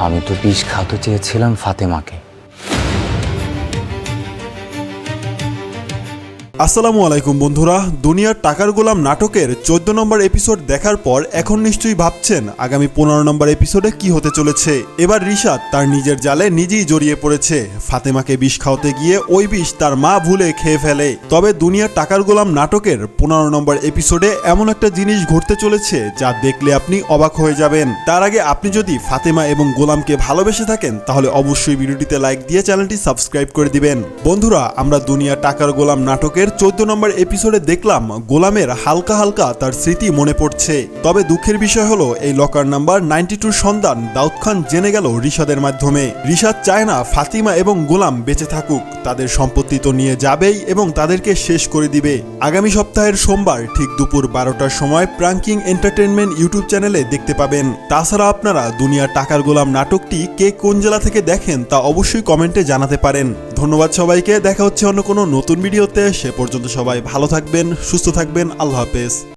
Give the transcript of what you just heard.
আমি তো বিষ খাওয়াতে চেয়েছিলাম ফাতেমাকে। আসসালামু আলাইকুম বন্ধুরা, দুনিয়ার টাকার গোলাম নাটকের 14 নম্বর এপিসোড দেখার পর এখন নিশ্চয়ই ভাবছেন আগামী 15 নম্বর এপিসোডে কি হতে চলেছে। এবার রিশাদ তার নিজের জালে নিজেই জড়িয়ে পড়েছে। ফাতেমাকে বিষ খাওয়াতে গিয়ে ওই বিষ তার মা ভুলে খেয়ে ফেলে। তবে দুনিয়ার টাকার গোলাম নাটকের 15 নম্বর এপিসোডে এমন একটা জিনিস ঘটতে চলেছে যা দেখলে আপনি অবাক হয়ে যাবেন। তার আগে আপনি যদি ফাতেমা এবং গোলামকে ভালোবেসে থাকেন তাহলে অবশ্যই ভিডিওটিতে লাইক দিয়ে চ্যানেলটি সাবস্ক্রাইব করে দিবেন। বন্ধুরা, আমরা দুনিয়ার টাকার গোলাম নাটকের 14 নম্বর এপিসোডে দেখলাম গোলামের হালকা হালকা তার স্মৃতি মনে পড়ছে। তবে দুঃখের বিষয় হলো এই লকার নাম্বার 92 সন্ধান দাউদ খান জেনে গেল রিশাদের মাধ্যমে। রিশাদ চায় না ফাতিমা এবং গোলাম বেঁচে থাকুক, তাদের সম্পত্তি তো নিয়ে যাবেই এবং তাদেরকে শেষ করে দিবে। আগামী সপ্তাহের সোমবার ঠিক দুপুর 12টার সময় প্রাঙ্কিং এন্টারটেইনমেন্ট ইউটিউব চ্যানেলে দেখতে পাবেন। তাছাড়া আপনারা দুনিয়ার টাকার গোলাম নাটকটি কে কোন জেলা থেকে দেখেন তা অবশ্যই কমেন্টে জানাতে পারেন। ধন্যবাদ সবাইকে, দেখা হচ্ছে অন্য কোনো নতুন ভিডিওতে। সে পর্যন্ত সবাই ভালো থাকবেন, সুস্থ থাকবেন, আল্লাহ হাফেজ।